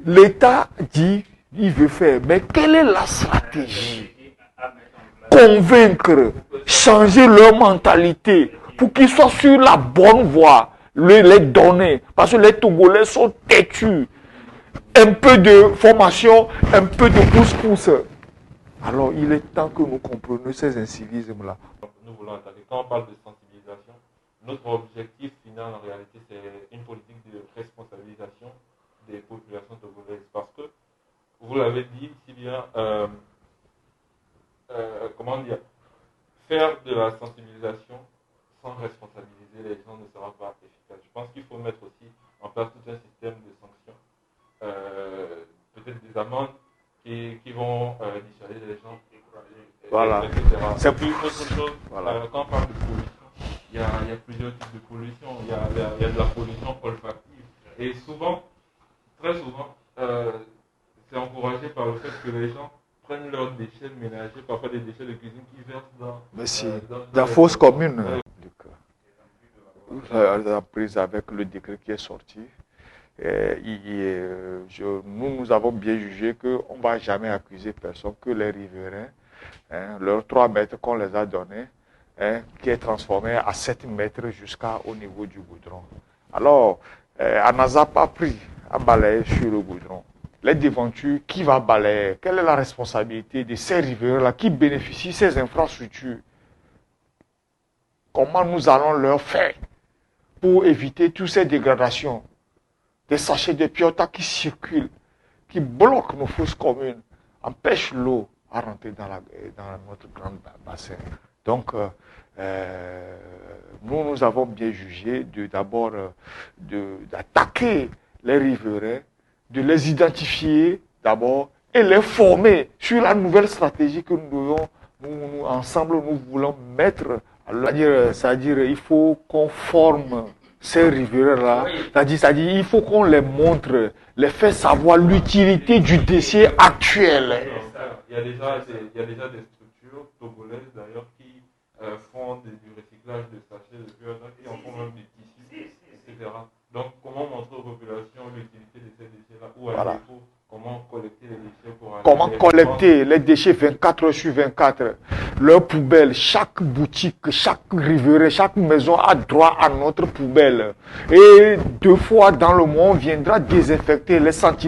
L'État dit il veut faire, mais quelle est la stratégie? Convaincre, changer leur mentalité pour qu'ils soient sur la bonne voie, les donner. Parce que les Togolais sont têtus. Un peu de formation, un peu de pousse-pousse. Alors il est temps que nous comprenions ces incivismes-là. Nous voulons attaquer. Quand on parle de sensibilisation, notre objectif final en réalité c'est une politique de responsabilisation des populations togolaises. Parce que, vous l'avez dit si bien, comment dire, faire de la sensibilisation sans responsabiliser les gens ne sera pas efficace. Je pense qu'il faut mettre aussi en place tout un système de sanctions, peut-être des amendes qui vont dissuader les gens, Voilà. etc. C'est plus autre chose. Voilà. Quand on parle de pollution, il y a plusieurs types de pollution. Il y a de la pollution olfactive. Et souvent, très souvent, c'est encouragé par le fait que les gens prennent leurs déchets ménagers, parfois des déchets de cuisine qui versent dans la fosse commune. Vous avez prise avec le décret qui est sorti. Nous avons bien jugé qu'on ne va jamais accuser personne, que les riverains, leurs 3 mètres qu'on les a donnés, qui est transformé à 7 mètres jusqu'au niveau du goudron. Alors, on n'a pas pris à balayer sur le goudron. Les devantures, qui va balayer? Quelle est la responsabilité de ces riverains-là qui bénéficient de ces infrastructures? Comment nous allons leur faire pour éviter toutes ces dégradations? Des sachets de piota qui circulent, qui bloquent nos fosses communes, empêchent l'eau à rentrer dans notre grand bassin. Donc, nous avons bien jugé d'abord d'attaquer les riverains, de les identifier d'abord et les former sur la nouvelle stratégie que ensemble, nous voulons mettre. C'est-à-dire, il faut qu'on forme ces riverains-là. C'est-à-dire, il faut qu'on les montre, les fait savoir l'utilité du déchet actuel. Il y a déjà des structures togolaises d'ailleurs qui font du recyclage de sachets de piota, qui en font même des tissus, etc. Donc, comment montrer aux populations l'utilité de ces déchets-là? Ou à défaut, comment collecter les déchets pour aller... Comment collecter les déchets 24 heures sur 24? Leurs poubelles, chaque boutique, chaque riverain, chaque maison a droit à notre poubelle. Et 2 fois dans le mois, on viendra désinfecter les sentiers.